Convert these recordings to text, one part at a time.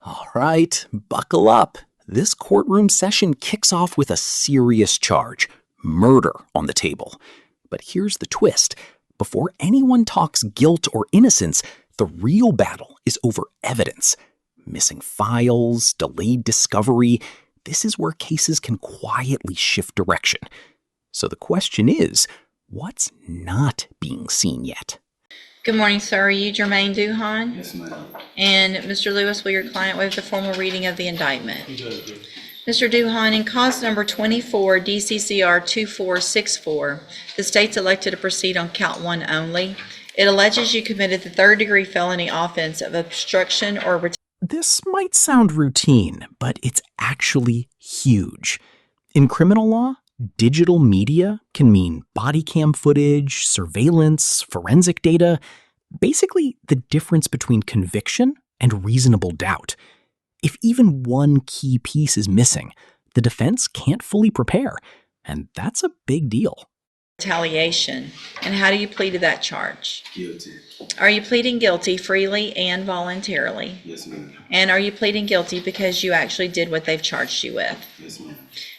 All right, buckle up. This courtroom session kicks off with a serious charge, murder on the table. But here's the twist. Before anyone talks guilt or innocence, the real battle is over evidence. Missing files, delayed discovery. This is where cases can quietly shift direction. So the question is, what's not being seen yet? Good morning, sir. Are you Germaine Duhan? Yes, ma'am. And Mr. Lewis, will your client waive the formal reading of the indictment? He does, yes. Mr. Duhan, in cause number 24 DCCR 2464, the state's elected to proceed on count 1 only. It alleges you committed the third-degree felony offense of obstruction or retaliation. This might sound routine, but it's actually huge. In criminal law, digital media can mean body cam footage, surveillance, forensic data, basically the difference between conviction and reasonable doubt. If even one key piece is missing, the defense can't fully prepare, and that's a big deal. Retaliation. And how do you plead to that charge? Guilty. Are you pleading guilty freely and voluntarily? Yes, ma'am. And are you pleading guilty because you actually did what they've charged you with? Yes, ma'am.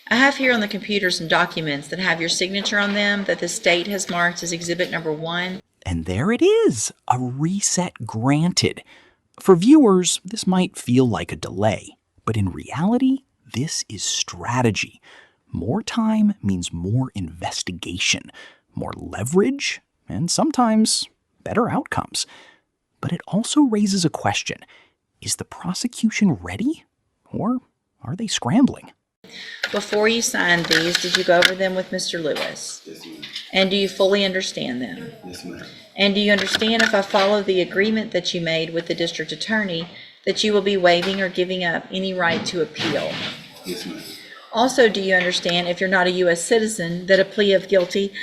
I have here on the computer some documents that have your signature on them that the state has marked as exhibit number 1. And there it is, a reset granted. For viewers, this might feel like a delay, but in reality, this is strategy. More time means more investigation, more leverage, and sometimes better outcomes. But it also raises a question. Is the prosecution ready, or are they scrambling? Before you signed these, did you go over them with Mr. Lewis? Yes, ma'am. And do you fully understand them? Yes, ma'am. And do you understand, if I follow the agreement that you made with the district attorney, that you will be waiving or giving up any right to appeal? Yes, ma'am. Also, do you understand, if you're not a U.S. citizen, that a plea of guilty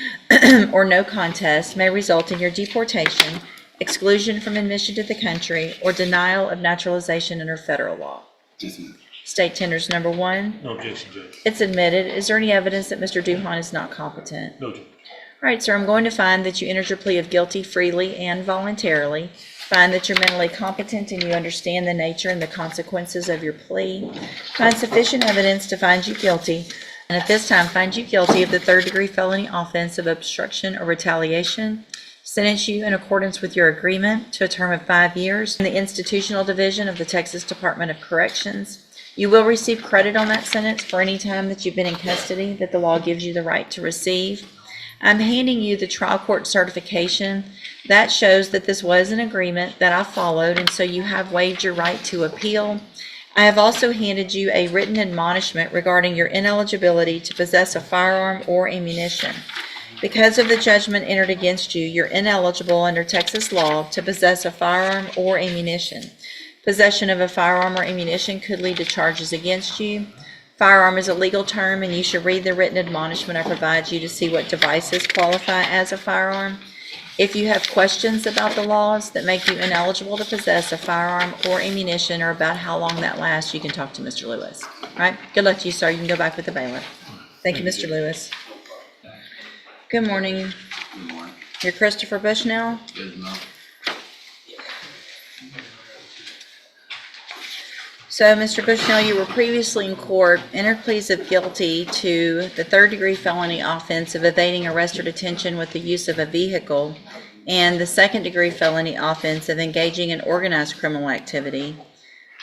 or no contest may result in your deportation, exclusion from admission to the country, or denial of naturalization under federal law? Yes, ma'am. State tenders number 1. No objection, Judge. It's admitted. Is there any evidence that Mr. Duhan is not competent? No, Judge. All right, sir, I'm going to find that you entered your plea of guilty freely and voluntarily. Find that you're mentally competent and you understand the nature and the consequences of your plea. Find sufficient evidence to find you guilty. And at this time, find you guilty of the third-degree felony offense of obstruction or retaliation. Sentence you in accordance with your agreement to a term of 5 years in the Institutional Division of the Texas Department of Corrections. You will receive credit on that sentence for any time that you've been in custody that the law gives you the right to receive. I'm handing you the trial court certification. That shows that this was an agreement that I followed, and so you have waived your right to appeal. I have also handed you a written admonishment regarding your ineligibility to possess a firearm or ammunition. Because of the judgment entered against you, you're ineligible under Texas law to possess a firearm or ammunition. Possession of a firearm or ammunition could lead to charges against you. Firearm is a legal term, and you should read the written admonishment I provide you to see what devices qualify as a firearm. If you have questions about the laws that make you ineligible to possess a firearm or ammunition, or about how long that lasts, you can talk to Mr. Lewis. All right? Good luck to you, sir. You can go back with the bailiff. Thank you, Mr. Lewis. Good morning. Good morning. You're Christopher Bushnell? Yes, ma'am. So, Mr. Bushnell, you were previously in court, entered pleas of guilty to the third-degree felony offense of evading arrest or detention with the use of a vehicle, and the second-degree felony offense of engaging in organized criminal activity.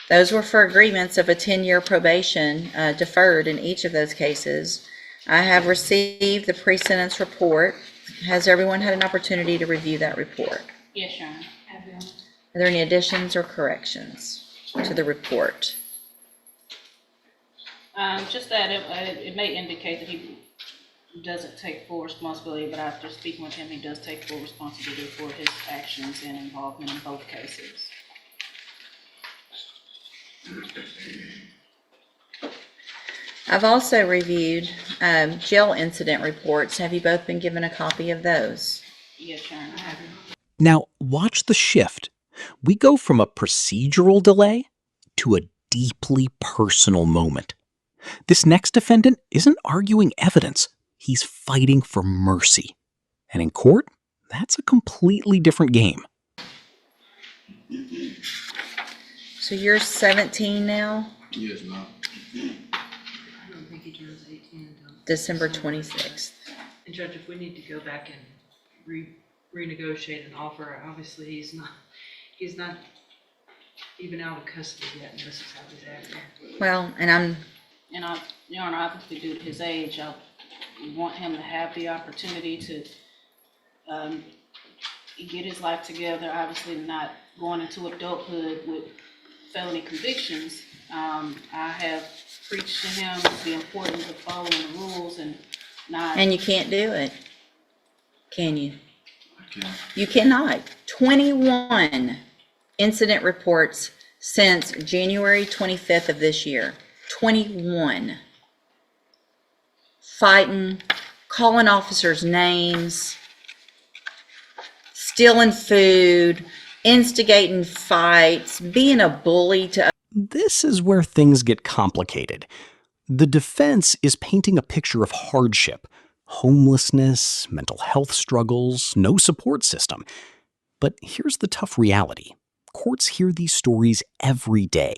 Those were for agreements of a 10-year probation deferred in each of those cases. I have received the pre-sentence report. Has everyone had an opportunity to review that report? Yes, Your Honor. Are there any additions or corrections to the report? Just that it may indicate that he doesn't take full responsibility, but after speaking with him, he does take full responsibility for his actions and involvement in both cases. I've also reviewed jail incident reports. Have you both been given a copy of those? Yes, Your Honor. Now, watch the shift. We go from a procedural delay to a deeply personal moment. This next defendant isn't arguing evidence. He's fighting for mercy. And in court, that's a completely different game. So you're 17 now, Yes, ma'am. I don't think he turns 18 until. December 26th. And Judge, if we need to go back and renegotiate an offer, obviously he's not even out of custody yet, and this is how he's acting. Well, and I'm, And I, Your Honor, obviously due to his age, I want him to have the opportunity to, get his life together, obviously not going into adulthood with felony convictions. I have preached to him the importance of following the rules and not. and you can't do it, can you? Okay. You cannot. 21 incident reports since January 25th of this year. 21. Fighting, calling officers names, stealing food, instigating fights, being a bully to. This is where things get complicated. The defense is painting a picture of hardship, homelessness, mental health struggles, no support system. But here's the tough reality. Courts hear these stories every day.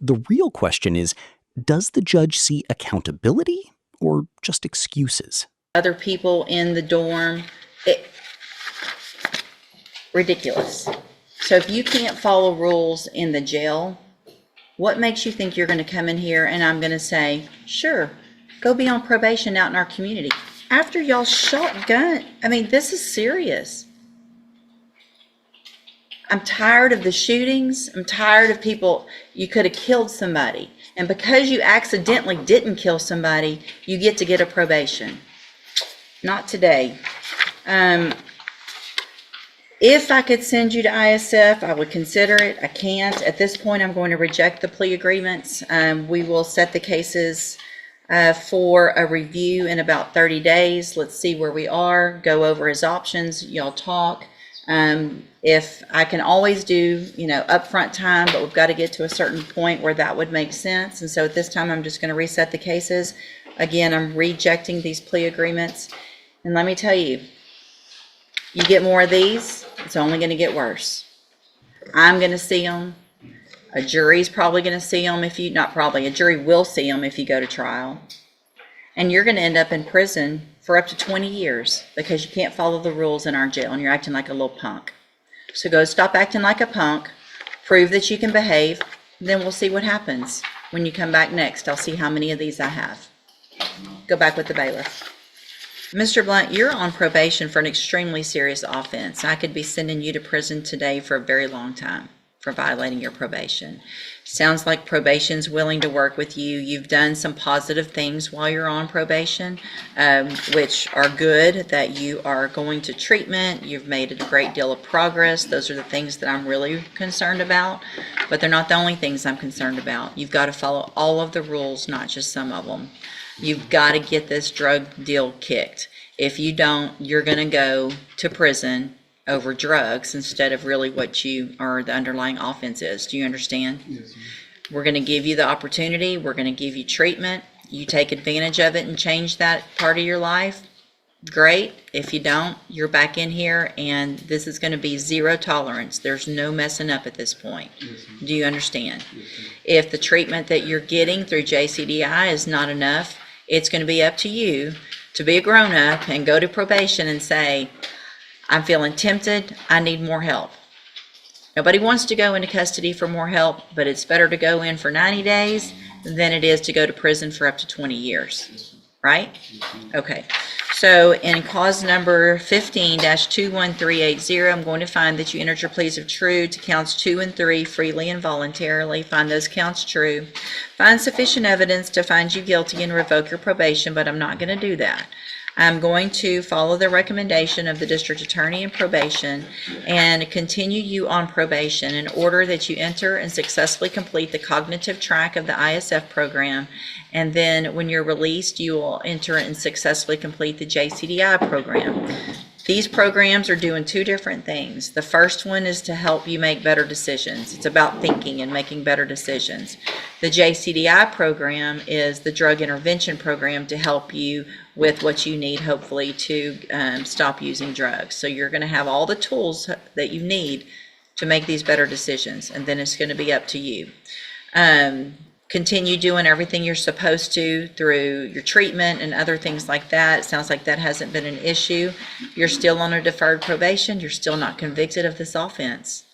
The real question is, does the judge see accountability or just excuses? Other people in the dorm. Ridiculous. So if you can't follow rules in the jail, what makes you think you're going to come in here and I'm going to say, sure, go be on probation out in our community? After y'all shot gun, I mean, this is serious. I'm tired of the shootings. I'm tired of people, you could have killed somebody. And because you accidentally didn't kill somebody, you get to get a probation. Not today. If I could send you to ISF, I would consider it. I can't. At this point, I'm going to reject the plea agreements. We will set the cases for a review in about 30 days. Let's see where we are, go over his options, y'all talk. If I can always do, upfront time, but we've got to get to a certain point where that would make sense. And so at this time, I'm just going to reset the cases. Again, I'm rejecting these plea agreements. And let me tell you, you get more of these, it's only going to get worse. I'm going to see them. A jury's probably going to see them a jury will see them if you go to trial. And you're going to end up in prison for up to 20 years because you can't follow the rules in our jail and you're acting like a little punk. So go stop acting like a punk, prove that you can behave, then we'll see what happens. When you come back next, I'll see how many of these I have. Go back with the bailiff. Mr. Blunt, you're on probation for an extremely serious offense. I could be sending you to prison today for a very long time for violating your probation. Sounds like probation's willing to work with you. You've done some positive things while you're on probation, which are good, that you are going to treatment. You've made a great deal of progress. Those are the things that I'm really concerned about, but they're not the only things I'm concerned about. You've got to follow all of the rules, not just some of them. You've got to get this drug deal kicked. If you don't, you're going to go to prison over drugs instead of really what you or the underlying offense is. Do you understand? Yes, ma'am. We're going to give you the opportunity. We're going to give you treatment. You take advantage of it and change that part of your life. Great. If you don't, you're back in here and this is going to be zero tolerance. There's no messing up at this point. Yes, ma'am. Do you understand? Yes, ma'am. If the treatment that you're getting through JCDI is not enough, it's going to be up to you to be a grown-up and go to probation and say, I'm feeling tempted, I need more help. Nobody wants to go into custody for more help, but it's better to go in for 90 days than it is to go to prison for up to 20 years, right? Okay, so in cause number 15-21380, I'm going to find that you entered your pleas of true to counts 2 and 3 freely and voluntarily. Find those counts true. Find sufficient evidence to find you guilty and revoke your probation, but I'm not going to do that. I'm going to follow the recommendation of the district attorney in probation and continue you on probation in order that you enter and successfully complete the cognitive track of the ISF program. And then when you're released, you will enter and successfully complete the JCDI program. These programs are doing two different things. The first one is to help you make better decisions. It's about thinking and making better decisions. The JCDI program is the drug intervention program to help you with what you need, hopefully, to stop using drugs. So you're going to have all the tools that you need to make these better decisions, and then it's going to be up to you. Continue doing everything you're supposed to through your treatment and other things like that. It sounds like that hasn't been an issue. You're still on a deferred probation. You're still not convicted of this offense.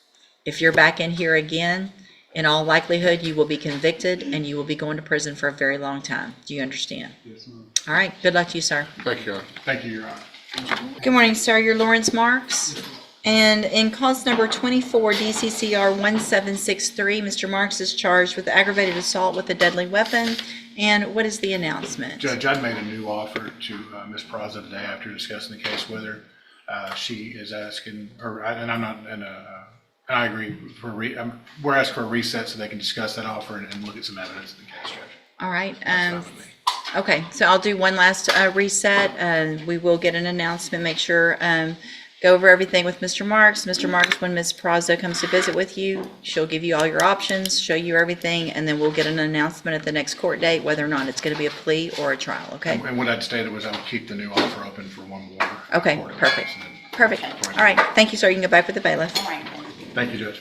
If you're back in here again, in all likelihood, you will be convicted and you will be going to prison for a very long time. Do you understand? Yes, ma'am. All right. Good luck to you, sir. Thank you, Your Honor. Thank you, Your Honor. Good morning, sir. You're Lawrence Marks. And in cause number 24, DCCR 1763, Mr. Marks is charged with aggravated assault with a deadly weapon. And what is the announcement? Judge, I made a new offer to Ms. Praza today after discussing the case with her. She is asking, and I'm not, and I agree, we're asking for a reset so they can discuss that offer and look at some evidence in the case, Judge. All right. That's fine with me. Okay, so I'll do one last reset. We will get an announcement, make sure, go over everything with Mr. Marks. Mr. Marks, when Ms. Praza comes to visit with you, she'll give you all your options, show you everything, and then we'll get an announcement at the next court date, whether or not it's going to be a plea or a trial, okay? And what I'd stated was I would keep the new offer open for one more. Okay, court perfect. case and then- Perfect. All right, thank you, sir. You can go back with the bailiff. All right. Thank you, Judge.